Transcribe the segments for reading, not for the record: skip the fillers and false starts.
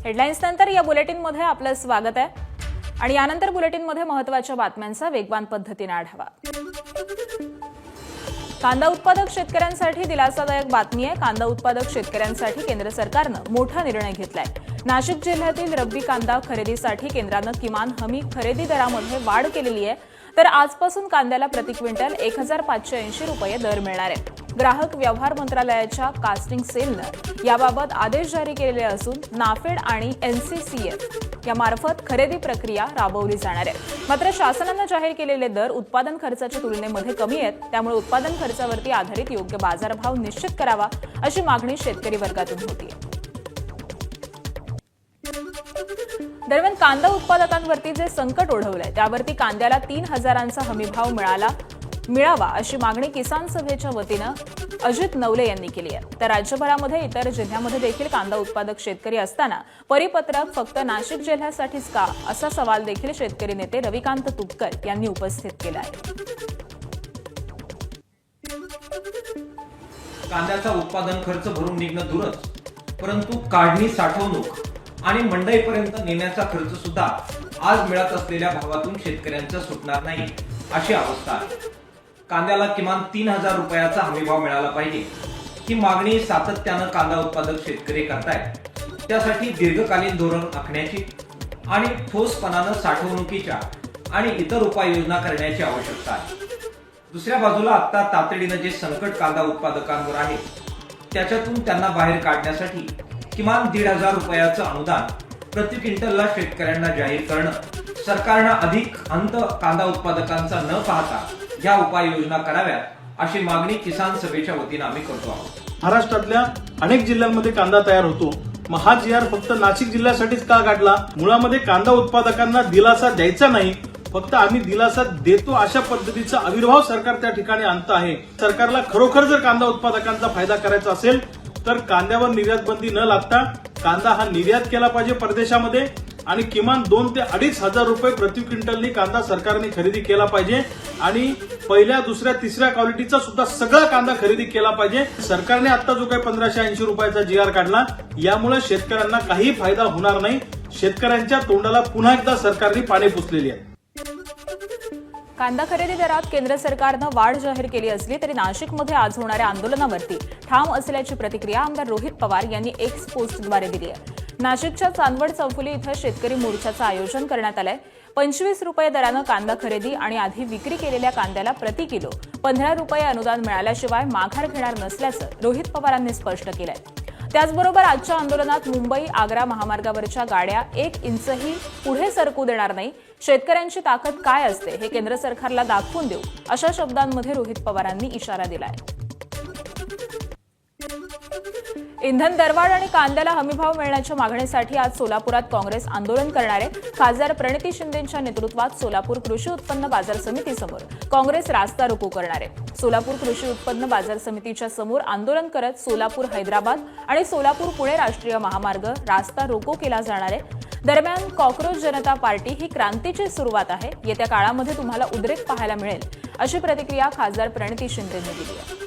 Headlines नंतर या बुलेटिनमध्ये आपलं स्वागत आहे आणि यानंतर बुलेटिनमध्ये महत्त्वाच्या बातम्यांचा वेगवान पद्धतीने आढावा। कांदा उत्पादक शेतकऱ्यांसाठी दिलासादायक बातमी आहे। कांदा उत्पादक शेतकऱ्यांसाठी केंद्र सरकारनं मोठा निर्णय घेतलाय। नाशिक जिल्ह्यातील रब्बी कांदा खरेदीसाठी केंद्रानं किमान हमी खरेदी दरामध्ये वाढ केलेली आहे। तर आजपासून कांद्याला प्रति क्विंटल 1580 रुपये दर मिळणार आहे। ग्राहक व्यवहार मंत्रालयाच्या कास्टिंग सेलनं याबाबत आदेश जारी केलेले असून नाफेड आणि एनसीसीएफ यामार्फत खरेदी प्रक्रिया राबवली जाणार आहे। मात्र शासनानं जाहीर केलेले दर उत्पादन खर्चाच्या तुलनेमध्ये कमी आहेत, त्यामुळे उत्पादन खर्चावरती आधारित योग्य बाजारभाव निश्चित करावा अशी मागणी शेतकरी वर्गातून होती। दरम्यान कांदा उत्पादकांवरती जे संकट ओढवलंय त्यावरती कांद्याला 3000चा हमीभाव मिळावा अशी मागणी किसान सभेच्या वतीनं अजित नवले यांनी केली आहे। तर राज्यभरामध्ये इतर जिल्ह्यामध्ये देखील कांदा उत्पादक शेतकरी असताना परिपत्रक फक्त नाशिक जिल्ह्यासाठीच का असा सवाल देखील शेतकरी नेते रविकांत तुपकर यांनी उपस्थित केला आहे। कांद्याचा उत्पादन खर्च भरून निघणं दूरच, परंतु काढणी, साठवणूक आणि मंडईपर्यंत नेण्याचा खर्च सुद्धा आज मिळत असलेल्या भावातून शेतकऱ्यांचा सुटणार नाही अशी अवस्था आहे। कांद्याला किमान 3000 रुपयाचा हमीभाव मिळाला पाहिजे ही मागणी सातत्यानं कांदा उत्पादक शेतकरी करतायत। त्यासाठी दीर्घकालीन धोरण आखण्याची आणि ठोसपणानं साठवणुकीच्या आणि इतर उपाययोजना करण्याची आवश्यकता आहे। दुसऱ्या बाजूला आता तातडीनं जे संकट कांदा उत्पादकांवर आहे त्याच्यातून त्यांना बाहेर काढण्यासाठी किमान 1500 रुपयाचं अनुदान प्रति क्विंटलला शेतकऱ्यांना जाहीर करणं, सरकारनं अधिक अंत कांदा उत्पादकांचा न पाहता या उपाययोजना कराव्यात अशी मागणी किसान सभेच्या वतीनं आम्ही करतो आहोत। महाराष्ट्रातल्या अनेक जिल्ह्यांमध्ये कांदा तयार होतो, मग हा जी.आर. फक्त नाशिक जिल्ह्यासाठीच का काढला? मुळामध्ये कांदा उत्पादकांना दिलासा द्यायचा नाही, फक्त आम्ही दिलासा देतो अशा पद्धतीचा आविर्भाव सरकार त्या ठिकाणी आणत आहे। सरकारला खरोखर जर कांदा उत्पादकांचा फायदा करायचा असेल तर कांद्यावर निर्यात बंदी न लागता कांदा हा निर्यात केला पाहिजे परदेशामध्ये आणि किमान 2 ते 2500 रुपये प्रति क्विंटलनी कांदा सरकारने खरेदी केला पाहिजे आणि पहिल्या, दुसऱ्या, तिसऱ्या क्वालिटीचा सुद्धा सगळा कांदा खरेदी केला पाहिजे। सरकारने आता जो काही 1580 रुपयाचा जी.आर. काढला यामुळे शेतकऱ्यांना काही फायदा होणार नाही। शेतकऱ्यांच्या तोंडाला पुन्हा एकदा सरकारने पाणी पुसलेली आहे। कांदा खरेदी दरात केंद्र सरकारनं वाढ जाहीर केली असली तरी नाशिकमध्ये आज होणाऱ्या आंदोलनावरती ठाम असल्याची प्रतिक्रिया आमदार रोहित पवार यांनी एक्स पोस्टद्वारे दिली आहे। नाशिकच्या चांदवड चौफुली इथं शेतकरी मोर्चाचं आयोजन करण्यात आलंय। 25 रुपये दरानं कांदा खरेदी आणि आधी विक्री केलेल्या कांद्याला प्रति किलो 15 रुपये अनुदान मिळाल्याशिवाय माघार घेणार नसल्याचं रोहित पवारांनी स्पष्ट केलंय। त्याचबरोबर आजच्या आंदोलनात मुंबई आग्रा महामार्गावरच्या गाड्या 1 इंचही पुढे सरकू देणार नाही। शेतकऱ्यांची ताकद काय असते हे केंद्र सरकारला दाखवून देऊ अशा शब्दांमध्ये रोहित पवारांनी इशारा दिलाय। इंधन दरवाढ आणि कांद्याला हमीभाव मिळण्याच्या मागणीसाठी आज सोलापुरात काँग्रेस आंदोलन करणार आहे। खासदार प्रणिती शिंदेंच्या नेतृत्वात सोलापूर कृषी उत्पन्न बाजार समितीसमोर काँग्रेस रास्ता रोको करणार आहे। सोलापूर कृषी उत्पन्न बाजार समितीच्या समोर आंदोलन करत सोलापूर हैदराबाद आणि सोलापूर पुणे राष्ट्रीय महामार्ग रास्ता रोको केला जाणार आहे। दरम्यान कॉक्रोच जनता पार्टी ही क्रांतीची सुरुवात आहे, येत्या काळामध्ये तुम्हाला उद्रेक पाहायला मिळेल अशी प्रतिक्रिया खासदार प्रणिती शिंदेंनी दिली आहे।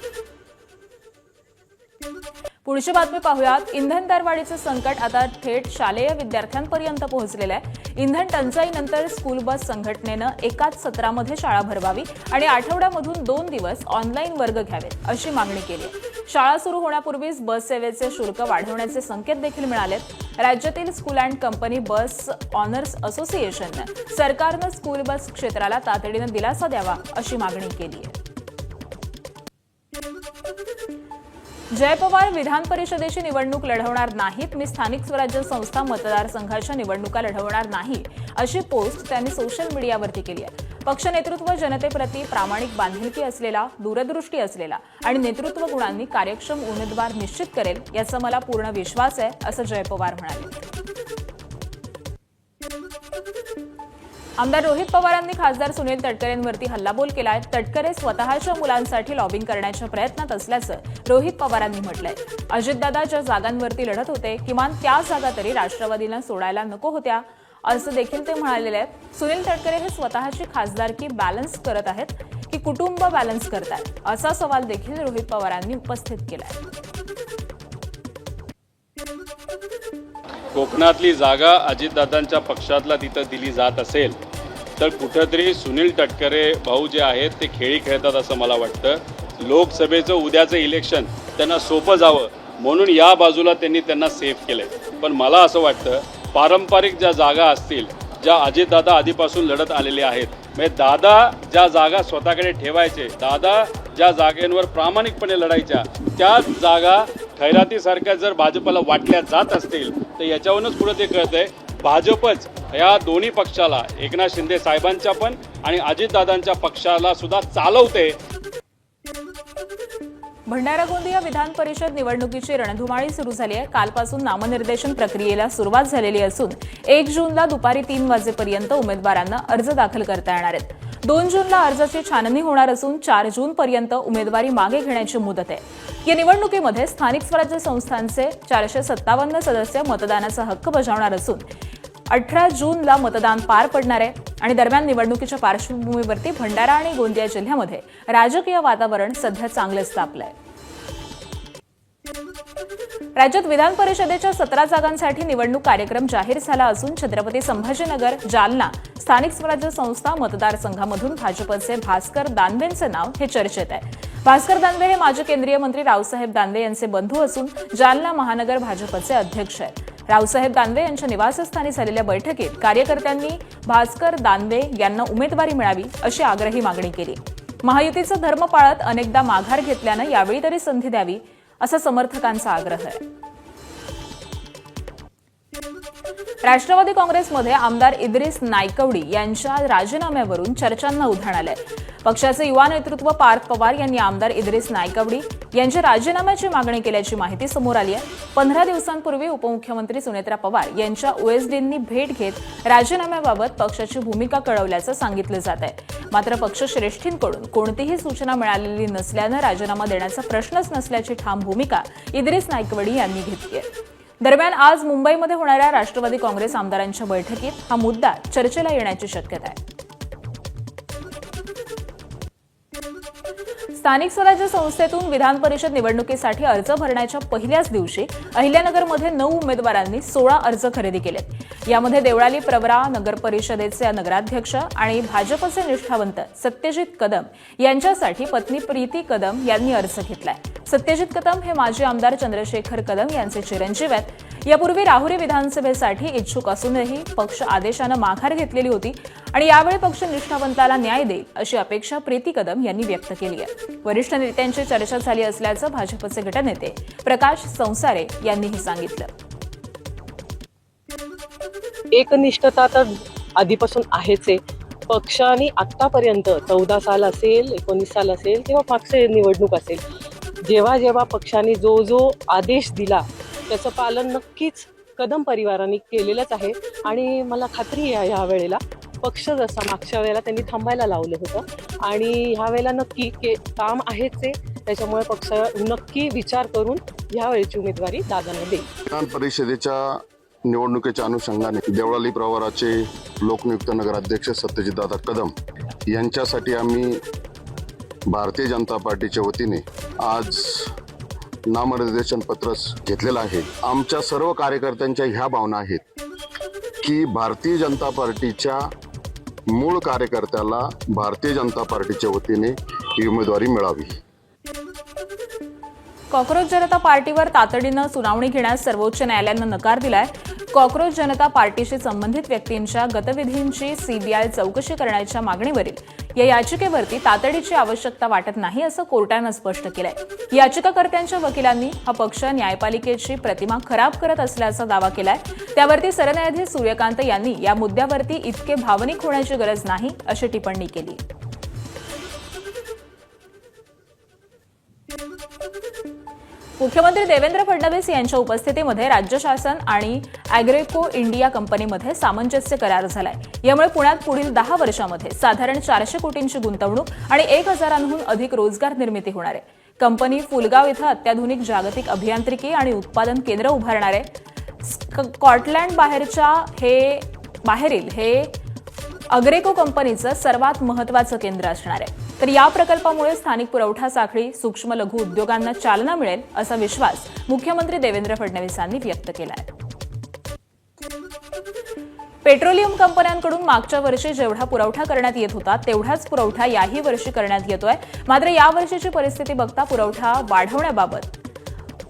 पुढची बातमी पाहूयात। इंधन दरवाढीचं संकट आता थेट शालेय विद्यार्थ्यांपर्यंत पोहोचलेलं आहे। इंधन टंचाईनंतर स्कूल बस संघटनेनं एकाच सत्रामध्ये शाळा भरवावी आणि आठवड्यामधून 2 दिवस ऑनलाईन वर्ग घ्यावेत अशी मागणी केली। शाळा सुरू होण्यापूर्वीच बस सेवेचे शुल्क वाढवण्याचे संकेत देखील मिळालेत। राज्यातील school and company bus honours असोसिएशननं सरकारनं स्कूल बस क्षेत्राला तातडीनं दिलासा द्यावा अशी मागणी केली आहे। जय पवार विधान परिषदेची निवडणूक लढवणार नाहीत, मी स्थानिक स्वराज्य संस्था मतदारसंघाच्या निवडणुका लढवणार नाही अशी पोस्ट त्यांनी सोशल मीडियावरती केली आहे। पक्ष नेतृत्व जनतेप्रती प्रामाणिक बांधिलकी असलेला, दूरदृष्टी असलेला आणि नेतृत्व गुणांनी कार्यक्षम उमेदवार निश्चित करेल याचा मला पूर्ण विश्वास आहे असं जय पवार म्हणाले। आमदार रोहित पवारांनी खासदार सुनील तटकरेंवरती हल्लाबोल केलाय। तटकरे स्वतःच्या मुलांसाठी लॉबिंग करण्याच्या प्रयत्नात असल्याचं रोहित पवारांनी म्हटलंय। अजितदादा ज्या जागांवरती लढत होते किमान त्या जागा तरी राष्ट्रवादीला सोडायला नको होत्या असं देखील ते म्हणालेले आहेत। सुनील तटकरे हे स्वतःची खासदारकी बॅलन्स करत आहेत। की कुटुंब बॅलन्स करतायत असा सवाल देखील रोहित पवारांनी उपस्थित केलाय. कोकणातली जागा अजितदादांच्या पक्षातला तिथं दिली जात असेल तर कुठंतरी सुनील तटकरे भाऊ जे आहेत ते खेळी खेळतात असं मला वाटतं. लोकसभेचं उद्याचं इलेक्शन त्यांना सोपं जावं म्हणून या बाजूला त्यांना सेफ केलं आहे. पण मला असं वाटतं पारंपरिक ज्या जागा असतील ज्या अजितदादा आधीपासून लढत आलेले आहेत, म्हणजे दादा ज्या जागा स्वतःकडे ठेवायचे, दादा ज्या जागेंवर प्रामाणिकपणे लढायच्या, त्या जागा खैरातीसारख्या जर भाजपला वाटल्या जात असतील तर याच्यावरूनच पुढे ते कळतंय भाजपच या दोन्ही पक्षाला, एकनाथ शिंदे साहेबांच्या पण आणि अजितदादांच्या पक्षाला सुद्धा चालवते. भंडारा गोंदिया विधान परिषद निवडणुकीची रणधुमाळी सुरू झाली आहे. कालपासून नामनिर्देशन प्रक्रियेला सुरुवात झालेली असून 1 जूनला दुपारी 3 वाजेपर्यंत उमेदवारांना अर्ज दाखल करता येणार आहेत. 2 जूनला अर्जाची छाननी होणार असून 4 जूनपर्यंत उमेदवारी मागे घेण्याची मुदत आहे. या निवडणुकीमध्ये स्थानिक स्वराज्य संस्थांचे 457 सदस्य मतदानाचा हक्क बजावणार असून 18 जूनला मतदान पार पडणार आहे. आणि दरम्यान निवडणुकीच्या पार्श्वभूमीवरती भंडारा आणि गोंदिया जिल्ह्यामध्ये राजकीय वातावरण सध्या चांगलंच तापलंय. राज्यात विधान परिषदेच्या 17 जागांसाठी निवडणूक कार्यक्रम जाहीर झाला असून छत्रपती संभाजीनगर, जालना स्थानिक स्वराज्य संस्था मतदारसंघामधून भाजपचे भास्कर दानवेंचे नाव हे चर्चेत आहे. भास्कर दानवे हे माजी केंद्रीय मंत्री रावसाहेब दानवे यांचे बंधू असून जालना महानगर भाजपचे अध्यक्ष आहेत. रावसाहेब दानवे यांच्या निवासस्थानी झालेल्या बैठकीत कार्यकर्त्यांनी भास्कर दानवे यांना उमेदवारी मिळावी अशी आग्रही मागणी केली. महायुतीचा धर्म पाळत अनेकदा माघार घेतल्यानं यावेळी तरी संधी द्यावी असा समर्थकांचा आग्रह आहे. राष्ट्रवादी काँग्रेसमध्ये आमदार इद्रिस नायकवडी यांच्या राजीनाम्यावरून चर्चांना उधाण आलंय. पक्षाचे युवा नेतृत्व पार्थ पवार यांनी आमदार इद्रिस नायकवडी यांच्या राजीनाम्याची मागणी केल्याची माहिती समोर आली आहे. 15 दिवसांपूर्वी उपमुख्यमंत्री सुनेत्रा पवार यांच्या ओएसडींनी भेट घेत राजीनाम्याबाबत पक्षाची भूमिका कळवल्याचं सांगितलं जात आहे. मात्र पक्षश्रेष्ठींकडून कोणतीही सूचना मिळालेली नसल्यानं राजीनामा देण्याचा प्रश्नच नसल्याची ठाम भूमिका इद्रिस नायकवडी यांनी घेतली आहे. दरम्यान आज मुंबईमध्ये होणाऱ्या राष्ट्रवादी काँग्रेस आमदारांच्या बैठकीत हा मुद्दा चर्चेला येण्याची शक्यता आहे. स्थानिक स्वराज्य संस्थेतून विधान परिषद निवडणुकीसाठी अर्ज भरण्याच्या पहिल्याच दिवशी अहिल्यानगरमध्ये 9 उमेदवारांनी 16 अर्ज खरेदी केलेत. यामध्ये देवळाली प्रवरा नगर परिषदेचे नगराध्यक्ष आणि भाजपचे निष्ठावंत सत्यजित कदम यांच्यासाठी पत्नी प्रीती कदम यांनी अर्ज घेतलाय. सत्यजित कदम हे माजी आमदार चंद्रशेखर कदम यांचे चिरंजीव आहेत. यापूर्वी राहुरी विधानसभेसाठी इच्छुक असूनही पक्ष आदेशानं माघार घेतलेली होती आणि यावेळी पक्ष निष्ठावंताला न्याय देईल अशी अपेक्षा प्रीती कदम यांनी व्यक्त केली आहे. वरिष्ठ नेत्यांची चर्चा झाली असल्याचं भाजपचे गटनेते प्रकाश संसारे यांनीही सांगितलं. एकनिष्ठता तर आधीपासून आहेच आहे. पक्षाने आतापर्यंत 14 साल असेल, 19 साल असेल किंवा पक्ष निवडणूक असेल, जेव्हा जेव्हा पक्षाने जो आदेश दिला त्याचं पालन नक्कीच कदम परिवाराने केलेलंच आहे. आणि मला खात्री आहे ह्या वेळेला पक्ष जसा मागच्या वेळेला त्यांनी थांबायला लावलं होतं आणि ह्या वेळेला नक्की काम आहेच आहे. त्याच्यामुळे पक्ष नक्की विचार करून ह्या वेळेची उमेदवारी दादांना देईल. विधान परिषदेच्या निवडणुकीच्या अनुषंगाने देवळाली प्रवराचे लोकनियुक्त नगराध्यक्ष सत्यजितदादा कदम यांच्यासाठी आम्ही भारतीय जनता पार्टीच्या वतीने आज नामनिर्देशन पत्र घेतलेलं आहे. आमच्या सर्व कार्यकर्त्यांच्या ह्या भावना आहेत की भारतीय जनता पार्टीच्या मूळ कार्यकर्त्याला भारतीय जनता पार्टीच्या वतीने ही उमेदवारी मिळावी. कॉक्रोच जनता पार्टीवर तातडीनं सुनावणी घेण्यास सर्वोच्च न्यायालयानं नकार दिलाय. कॉक्रोच जनता पार्टीशी संबंधित व्यक्तींच्या गतविधींची सीबीआय चौकशी करण्याच्या मागणीवरील या याचिकेवरती तातडीची आवश्यकता वाटत नाही असं कोर्टानं स्पष्ट केलंय. याचिकाकर्त्यांच्या वकिलांनी हा पक्ष न्यायपालिकेची प्रतिमा खराब करत असल्याचा दावा केलाय. त्यावरती सरन्यायाधीश सूर्यकांत यांनी या मुद्द्यावरती इतके भावनिक होण्याची गरज नाही अशी टिप्पणी केली. मुख्यमंत्री देवेंद्र फडणवीस यांच्या उपस्थितीमध्ये राज्य शासन आणि अॅग्रेको इंडिया कंपनीमध्ये सामंजस्य करार झालाय. यामुळे पुण्यात पुढील 10 वर्षांमध्ये साधारण 400 कोटींची गुंतवणूक आणि 1000हून अधिक रोजगार निर्मिती होणार आहे. कंपनी फुलगाव इथं अत्याधुनिक जागतिक अभियांत्रिकी आणि उत्पादन केंद्र उभारणार आहे. स्कॉटलँड बाहेरील हे अग्रेको कंपनीचं सर्वात महत्त्वाचं केंद्र असणार आहे. तर या प्रकल्पामुळे स्थानिक पुरवठा साखळी सूक्ष्म लघु उद्योगांना चालना मिळेल असा विश्वास मुख्यमंत्री देवेंद्र फडणवीसांनी व्यक्त केला आहे. पेट्रोलियम कंपन्यांकडून मागच्या वर्षी जेवढा पुरवठा करण्यात येत होता तेवढाच पुरवठा याही वर्षी करण्यात येतोय. मात्र यावर्षीची परिस्थिती बघता पुरवठा वाढवण्याबाबत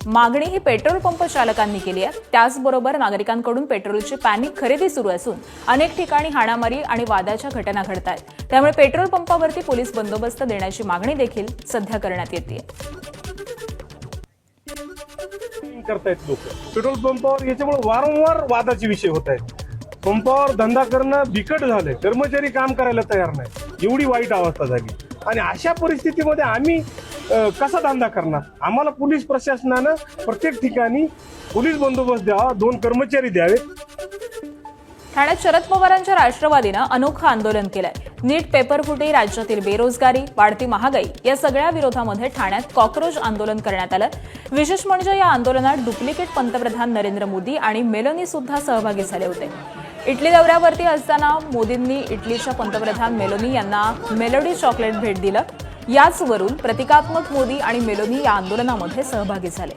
मागणी ही पेट्रोल पंप चालकांनी केली आहे. त्याचबरोबर नागरिकांकडून पेट्रोलची पॅनिक खरेदी सुरू असून अनेक ठिकाणी हाणामारी आणि वादाच्या घटना घडत आहेत. त्यामुळे पेट्रोल पंपावरती पोलीस बंदोबस्त देण्याची मागणी देखील सध्या करण्यात येते. करतायत लोक पेट्रोल पंपावर, याच्यामुळे वारंवार वादाचे विषय होत आहेत. पंपावर धंदा करणं बिकट झालंय, कर्मचारी काम करायला तयार नाही, एवढी वाईट अवस्था झाली. आणि अशा परिस्थितीमध्ये आम्ही कसा धंदा करणार? आम्हाला पोलीस प्रशासनानं प्रत्येक ठिकाणी पोलीस बंदोबस्त द्यावा, 2 कर्मचारी द्यावेत. ठाण्यात शरद पवारांच्या राष्ट्रवादीनं अनोखं आंदोलन केलंय. नीट पेपरफुटी, राज्यातील बेरोजगारी, वाढती महागाई या सगळ्या विरोधामध्ये ठाण्यात कॉक्रोच आंदोलन करण्यात आलं. विशेष म्हणजे या आंदोलनात डुप्लिकेट पंतप्रधान नरेंद्र मोदी आणि मेलोनी सुद्धा सहभागी झाले होते. इटली दौऱ्यावरती असताना मोदींनी इटलीच्या पंतप्रधान मेलोनी यांना मेलोडी चॉकलेट भेट दिलं. याचवरून प्रतिकात्मक मोदी आणि मेलोनी या आंदोलनामध्ये सहभागी झाले.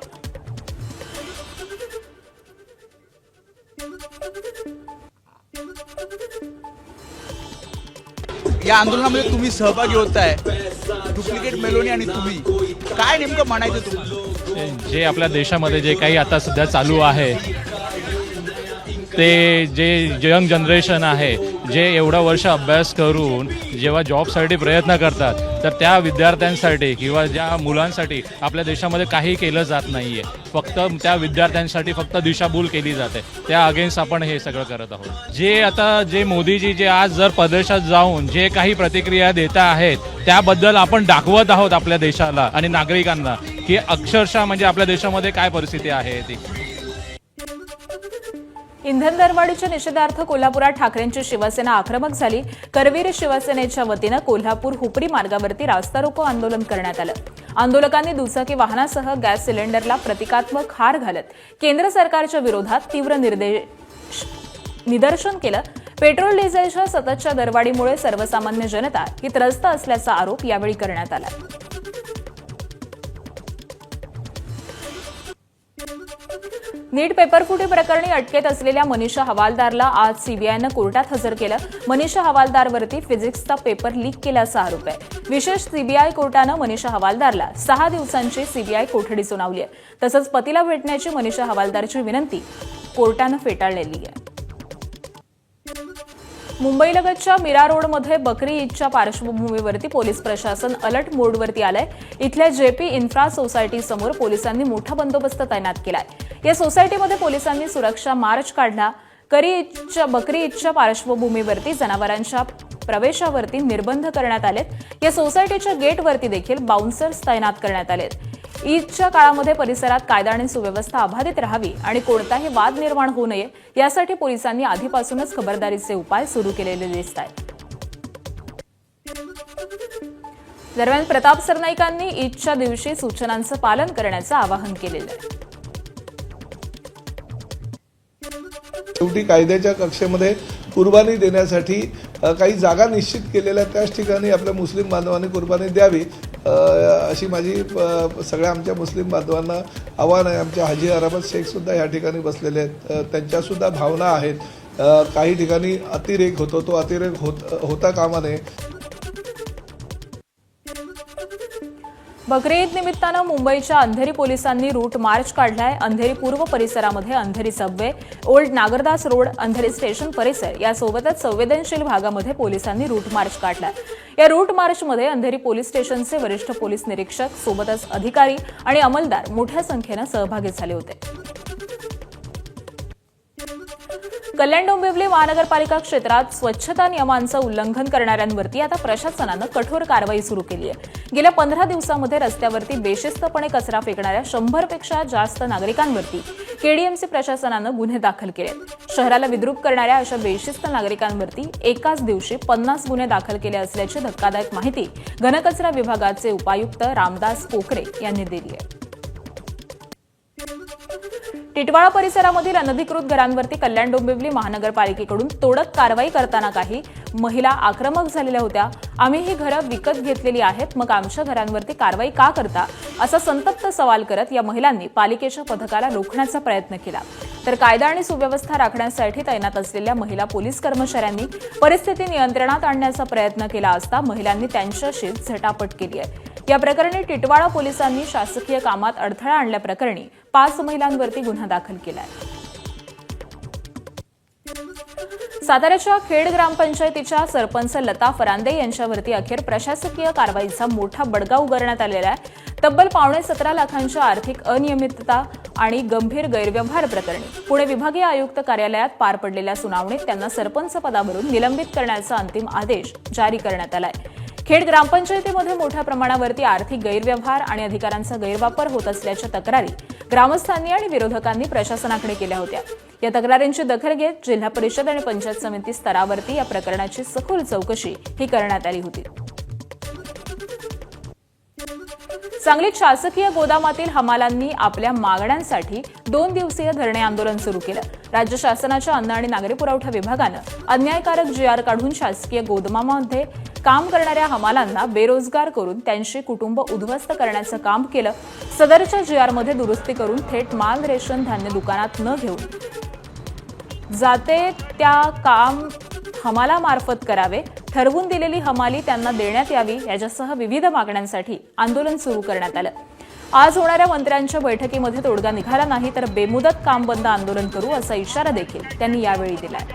या आंदोलनामध्ये तुम्ही सहभागी होताय, डुप्लिकेट मेलोनी आणि तुम्ही काय नेमकं म्हणायचं तुम्हाला? जे आपल्या देशामध्ये जे काही आता सध्या चालू आहे ते जे यंग जनरेशन आहे, जे एवढं वर्ष अभ्यास करून जेव्हा जॉबसाठी प्रयत्न करतात, तर त्या विद्यार्थ्यांसाठी किंवा ज्या मुलांसाठी आपल्या देशामध्ये काही केलं जात नाही आहे. फक्त त्या विद्यार्थ्यांसाठी फक्त दिशाभूल केली जाते. त्या अगेन्स्ट आपण हे सगळं करत आहोत. जे मोदीजी जे आज जर परदेशात जाऊन जे काही प्रतिक्रिया देता आहेत त्याबद्दल आपण दाखवत आहोत आपल्या देशाला आणि नागरिकांना की अक्षरशः म्हणजे आपल्या देशामध्ये काय परिस्थिती आहे ती. इंधन दरवाढीच्या निषेधार्थ कोल्हापुरात ठाकरेंची शिवसेना आक्रमक झाली. करवीर शिवसेनेच्या वतीनं कोल्हापूर हुपरी मार्गावरती रास्ता रोको आंदोलन करण्यात आलं. आंदोलकांनी दुचाकी वाहनासह गॅस सिलेंडरला प्रतिकात्मक हार घालत केंद्र सरकारच्या विरोधात तीव्र निदर्शन केलं. पेट्रोल डिझेलच्या सततच्या दरवाढीमुळे सर्वसामान्य जनता ही त्रस्त असल्याचा आरोप यावेळी करण्यात आला. नीट पेपरफुटी प्रकरणी अटकेत असलेल्या मनीषा हवालदारला आज सीबीआयनं कोर्टात हजर केलं. मनीषा हवालदारवरती फिजिक्सचा पेपर लीक केल्याचा आरोप आहे. विशेष सीबीआय कोर्टानं मनीषा हवालदारला 6 दिवसांची सीबीआय कोठडी सुनावली आहे. तसंच पतीला भेटण्याची मनीषा हवालदारची विनंती कोर्टानं फेटाळलेली आहे. मुंबईलगतच्या मीरा रोडमध्ये बकरी ईदच्या पार्श्वभूमीवरती पोलीस प्रशासन अलर्ट मोडवरती आलंय. इथल्या जेपी इन्फ्रा सोसायटी समोर पोलिसांनी मोठा बंदोबस्त तैनात केलाय. या सोसायटीमध्ये पोलिसांनी सुरक्षा मार्च काढला. बकरी ईदच्या पार्श्वभूमीवरती जनावरांच्या प्रवेशावरती निर्बंध करण्यात आलेत. या सोसायटीच्या गेटवरती देखील बाउन्सर्स तैनात करण्यात आलेत. ईदच्या काळामध्ये परिसरात कायदा आणि सुव्यवस्था अबाधित राहावी आणि कोणताही वाद निर्माण होऊ नये यासाठी पोलिसांनी आधीपासूनच खबरदारीचे उपाय सुरू केलेले दिसत आहेत. दरम्यान प्रताप सरनाईकांनी ईदच्या दिवशी सूचनांचं पालन करण्याचं आवाहन केलेलं आहे. शेवटी कायद्याच्या कक्षेमध्ये कुर्बानी देण्यासाठी काही जागा निश्चित केलेल्या त्याच ठिकाणी आपल्या मुस्लिम बांधवांनी कुर्बानी द्यावी अशी माझी सगळ्या आमच्या मुस्लिम बांधवांना आव्हान आहे. आमच्या हाजी अहमद शेखसुद्धा या ठिकाणी बसलेले आहेत. त्यांच्यासुद्धा भावना आहेत. काही ठिकाणी अतिरेक होतो, तो अतिरेक होता कामा नये. बकरी ईद निमित्तानं मुंबईच्या अंधेरी पोलिसांनी रूट मार्च काढलाय. अंधेरी पूर्व परिसरामध्ये Andheri Subway, old Nagardas road, Andheri station परिसर यासोबतच संवेदनशील भागामध्ये पोलिसांनी रूट मार्च काढलाय. या रूट मार्चमध्ये अंधेरी पोलीस स्टेशनचे वरिष्ठ पोलीस निरीक्षक सोबतच अधिकारी आणि अंमलदार मोठ्या संख्येनं सहभागी झाले होते. कल्याण डोंबिवली महानगरपालिका क्षेत्रात स्वच्छता नियमांचं उल्लंघन करणाऱ्यांवरती आता प्रशासनानं कठोर कारवाई सुरू केली आहे. गेल्या 15 दिवसांमध्ये रस्त्यावरती बेशिस्तपणे कचरा फेकणाऱ्या 100 पेक्षा जास्त नागरिकांवरती केडीएमसी प्रशासनानं गुन्हे दाखल केले. शहराला विद्रूप करणाऱ्या अशा बेशिस्त नागरिकांवरती एकाच दिवशी 50 गुन्हे दाखल केले असल्याची धक्कादायक माहिती घनकचरा विभागाचे उपायुक्त रामदास पोखरे यांनी दिली आहे. टिटवाळा परिसरामधील अनधिकृत घरांवरती कल्याण डोंबिवली महानगरपालिकेकडून तोडक कारवाई करताना काही महिला आक्रमक झालेल्या होत्या. आम्ही ही घरं विकत घेतलेली आहेत, मग आमच्या घरांवरती कारवाई का करता, असा संतप्त सवाल करत या महिलांनी पालिकेच्या पथकाला रोखण्याचा प्रयत्न केला. तर कायदा आणि सुव्यवस्था राखण्यासाठी तैनात असलेल्या महिला पोलीस कर्मचाऱ्यांनी परिस्थिती नियंत्रणात आणण्याचा प्रयत्न केला असता महिलांनी त्यांच्याशी झटापट केली आहे. या प्रकरणी टिटवाळा पोलिसांनी शासकीय कामात अडथळा आणल्याप्रकरणी 5 महिलांवरती गुन्हा दाखल केला आहे. साताऱ्याच्या खेड ग्रामपंचायतीच्या सरपंच लता फरांदे यांच्यावरती अखेर प्रशासकीय कारवाईचा मोठा बडगा उगारण्यात आलेला आहे. तब्बल 17.25 लाखांच्या आर्थिक अनियमितता आणि गंभीर गैरव्यवहार प्रकरणी पुणे विभागीय आयुक्त कार्यालयात पार पडलेल्या सुनावणीत त्यांना सरपंच पदावरून निलंबित करण्याचा अंतिम आदेश जारी करण्यात आलाय. खेड ग्रामपंचायतीमध्ये मोठ्या प्रमाणावरती आर्थिक गैरव्यवहार आणि अधिकारांचा गैरवापर होत असल्याच्या तक्रारी ग्रामस्थांनी आणि विरोधकांनी प्रशासनाकडे केल्या होत्या. या तक्रारींची दखल घेत जिल्हा परिषद आणि पंचायत समिती स्तरावरती या प्रकरणाची सखोल चौकशी ही करण्यात आली होती. सांगलीत शासकीय गोदामातील हमालांनी आपल्या मागण्यांसाठी 2 दिवसीय धरणे आंदोलन सुरू केलं. राज्य शासनाच्या अन्न आणि नागरी पुरवठा विभागानं अन्यायकारक GR काढून शासकीय गोदामामध्ये काम करणाऱ्या हमालांना बेरोजगार करून त्यांची कुटुंब उद्ध्वस्त करण्याचं काम केलं. सदरच्या GR मध्ये दुरुस्ती करून थेट माल रेशन धान्य दुकानात न घेऊन जाते त्या काम हमालामार्फत करावे, ठरवून दिलेली हमाली त्यांना देण्यात यावी याच्यासह विविध मागण्यांसाठी आंदोलन सुरू करण्यात आलं. आज होणाऱ्या मंत्र्यांच्या बैठकीमध्ये तोडगा निघाला नाही तर बेमुदत काम बंद आंदोलन करू असा इशारा देखील त्यांनी यावेळी दिलाय.